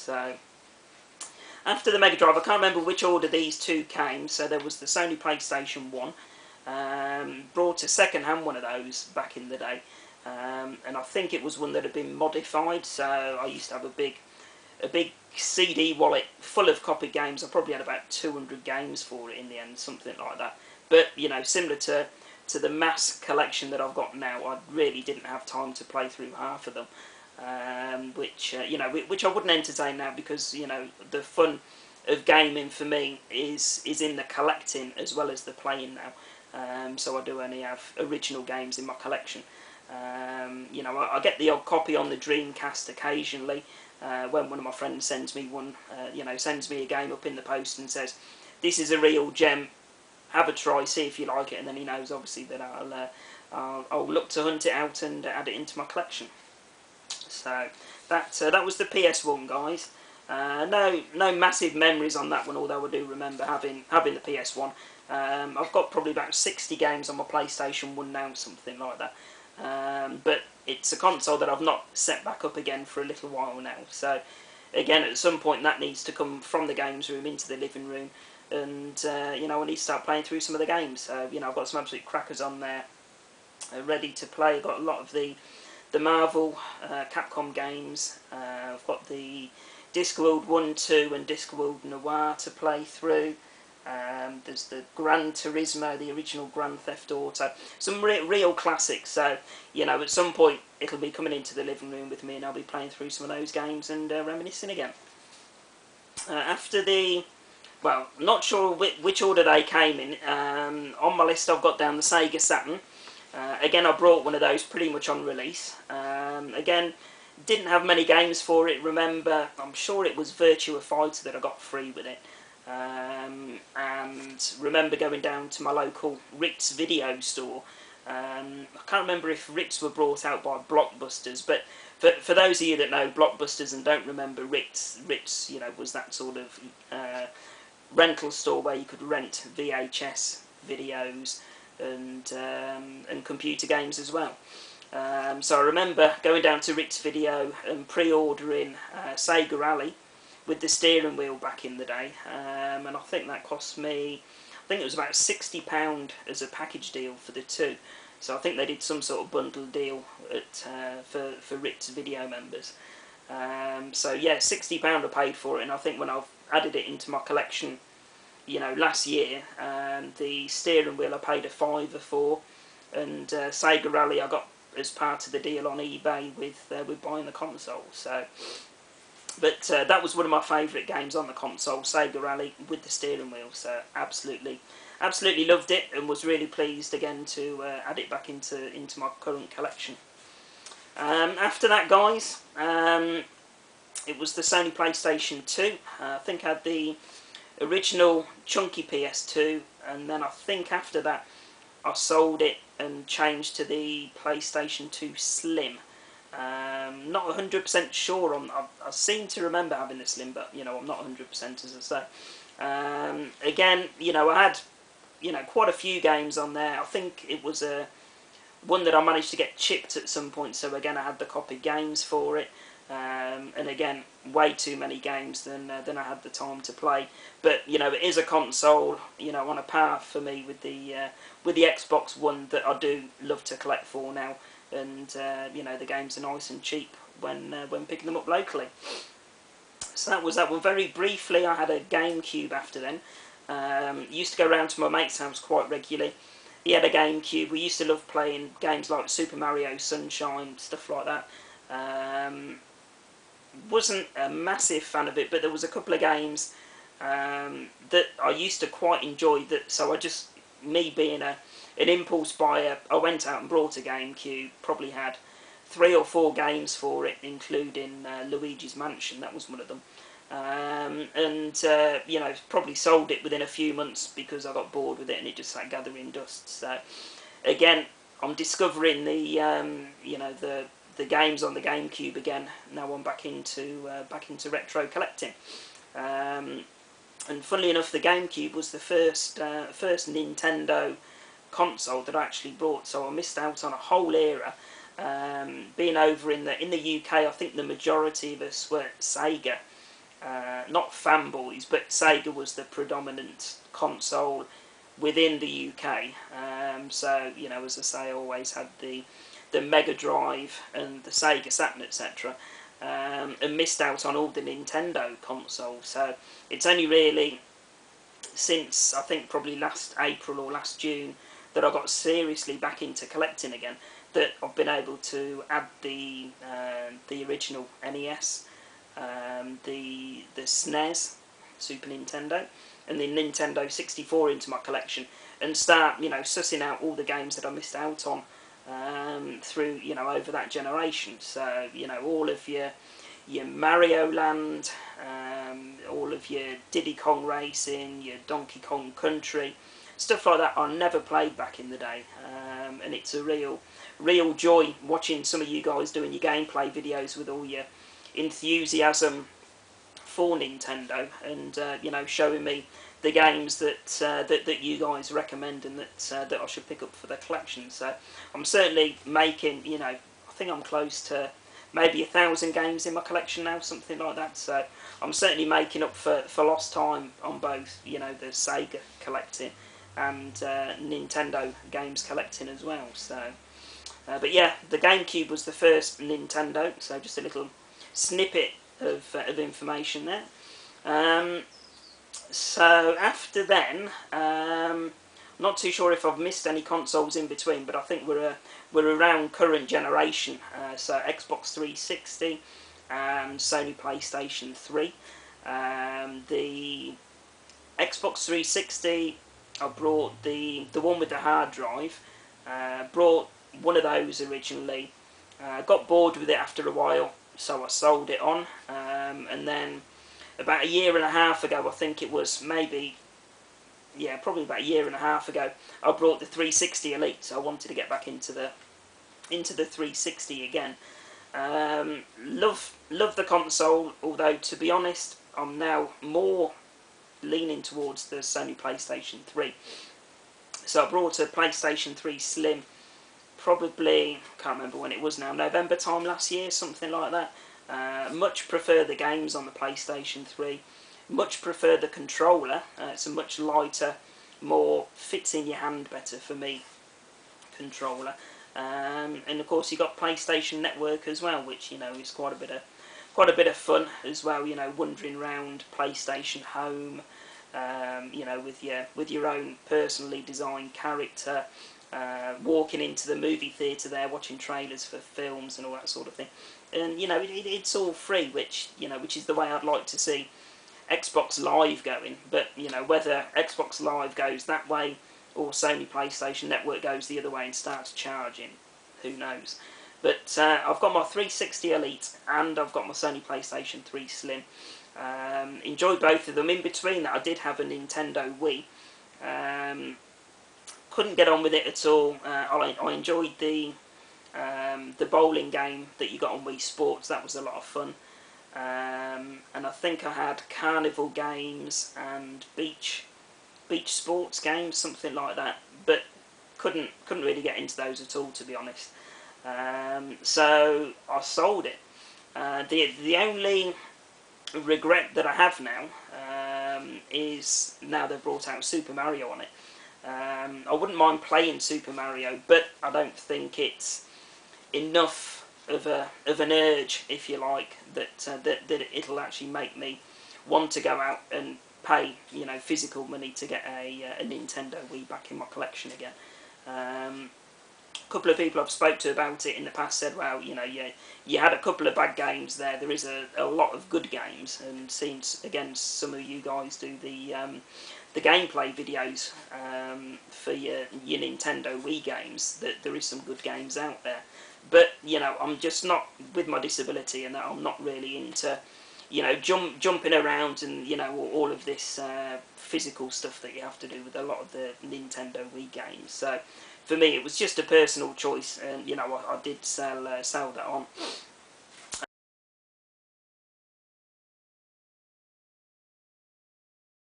So after the Mega Drive, I can't remember which order these two came. So there was the Sony PlayStation 1. Brought a second-hand one of those back in the day. And I think it was one that had been modified. So I used to have a big CD wallet full of copied games. I probably had about 200 games for it in the end, something like that. But, you know, similar to the mass collection that I've got now, I really didn't have time to play through half of them. Which I wouldn't entertain now, because, you know, the fun of gaming for me is in the collecting as well as the playing now. So I do only have original games in my collection. You know, I get the odd copy on the Dreamcast occasionally, when one of my friends sends me one, sends me a game up in the post and says, "This is a real gem, have a try, see if you like it," and then he knows obviously that I'll look to hunt it out and add it into my collection. So that was the PS1, guys. No massive memories on that one, although I do remember having the PS1. I've got probably about 60 games on my PlayStation 1 now, something like that. But it's a console that I've not set back up again for a little while now. So again, at some point that needs to come from the games room into the living room, and I need to start playing through some of the games. So I've got some absolute crackers on there, ready to play. I've got a lot of the Marvel, Capcom games. I've got the Discworld 1, 2 and Discworld Noir to play through. There's the Gran Turismo, the original Grand Theft Auto. Some real classics. So, at some point it'll be coming into the living room with me, and I'll be playing through some of those games and reminiscing again. After the... Well, not sure which order they came in. On my list I've got down the Sega Saturn. Again, I brought one of those pretty much on release. Again, didn't have many games for it. Remember, I'm sure it was Virtua Fighter that I got free with it. And remember going down to my local Ritz video store. I can't remember if Ritz were brought out by Blockbusters, but for those of you that know Blockbusters and don't remember Ritz, was that sort of rental store where you could rent VHS videos and computer games as well. So I remember going down to Ritz Video and pre-ordering Sega Rally with the steering wheel back in the day, and I think that cost me, I think it was about £60 as a package deal for the two. So I think they did some sort of bundle deal for Ritz Video members. So yeah, £60 I paid for it, and I think when I've added it into my collection, last year, the steering wheel I paid a £5 for, and Sega Rally I got as part of the deal on eBay with buying the console. So, but that was one of my favourite games on the console, Sega Rally with the steering wheel. So absolutely loved it, and was really pleased again to add it back into my current collection. After that, guys, it was the Sony PlayStation 2. I think I had the original chunky PS2, and then I think after that I sold it and changed to the PlayStation 2 Slim. Not 100% sure on. I seem to remember having the Slim, but I'm not 100% as I say. Again, I had quite a few games on there. I think it was one that I managed to get chipped at some point. So again, I had the copied games for it. And again, way too many games than I had the time to play. But it is a console, on a par for me with the Xbox One that I do love to collect for now. And the games are nice and cheap when picking them up locally. So that was that one. Very briefly, I had a GameCube after then. Used to go around to my mate's house quite regularly. He had a GameCube. We used to love playing games like Super Mario Sunshine, stuff like that. Wasn't a massive fan of it, but there was a couple of games that I used to quite enjoy. So me being an impulse buyer, I went out and brought a GameCube. Probably had 3 or 4 games for it, including Luigi's Mansion. That was one of them. Probably sold it within a few months because I got bored with it and it just sat gathering dust. So again, I'm discovering the games on the GameCube again. Now I'm back into retro collecting. And funnily enough, the GameCube was the first Nintendo console that I actually bought, so I missed out on a whole era. Being over in the UK, I think the majority of us were Sega not fanboys, but Sega was the predominant console within the UK. So, you know, as I say, I always had the Mega Drive and the Sega Saturn, etc. And missed out on all the Nintendo consoles. So it's only really since, I think, probably last April or last June that I got seriously back into collecting again, that I've been able to add the original NES, the SNES, Super Nintendo, and the Nintendo 64 into my collection, and start, you know, sussing out all the games that I missed out on through, you know, over that generation. So, you know, all of your Mario Land, all of your Diddy Kong Racing, your Donkey Kong Country, stuff like that I never played back in the day, and it's a real joy watching some of you guys doing your gameplay videos with all your enthusiasm for Nintendo, and you know, showing me the games that you guys recommend and that I should pick up for the collection. So I'm certainly making, you know, I think I'm close to maybe 1,000 games in my collection now, something like that. So I'm certainly making up for lost time on both, you know, the Sega collecting and Nintendo games collecting as well. So, but yeah, the GameCube was the first Nintendo. So just a little snippet of information there. So after then, not too sure if I've missed any consoles in between, but I think we're around current generation. So Xbox 360 and Sony PlayStation 3. The Xbox 360, I brought the one with the hard drive. Brought one of those originally. Got bored with it after a while, so I sold it on. And then about 1.5 years ago, I think it was, maybe, yeah, probably about 1.5 years ago, I brought the 360 Elite. So I wanted to get back into the 360 again. Love the console, although to be honest, I'm now more leaning towards the Sony PlayStation 3. So I brought a PlayStation 3 Slim, probably, can't remember when it was now, November time last year, something like that. Much prefer the games on the PlayStation 3. Much prefer the controller. It's a much lighter, more fits in your hand better for me controller. And of course you got PlayStation Network as well, which, you know, is quite a bit of fun as well. You know, wandering around PlayStation Home, you know, with your own personally designed character, walking into the movie theatre there, watching trailers for films and all that sort of thing. And, you know, it's all free, which is the way I'd like to see Xbox Live going. But, you know, whether Xbox Live goes that way or Sony PlayStation Network goes the other way and starts charging, who knows. But I've got my 360 Elite and I've got my Sony PlayStation 3 Slim. Enjoyed both of them. In between that, I did have a Nintendo Wii. Couldn't get on with it at all. I enjoyed the bowling game that you got on Wii Sports. That was a lot of fun. And I think I had Carnival games and beach sports games, something like that. But couldn't really get into those at all, to be honest. So I sold it. The only regret that I have now is now they've brought out Super Mario on it. I wouldn't mind playing Super Mario, but I don't think it's enough of an urge, if you like, that it'll actually make me want to go out and pay, you know, physical money to get a Nintendo Wii back in my collection again. A couple of people I've spoke to about it in the past said, well, you know, you had a couple of bad games there. There is a lot of good games, and seems, again, some of you guys do the gameplay videos for your Nintendo Wii games, that there is some good games out there. But, you know, I'm just not, with my disability and that, I'm not really into, you know, jumping around and, you know, all of this physical stuff that you have to do with a lot of the Nintendo Wii games. So for me, it was just a personal choice, and, you know, I did sell that on.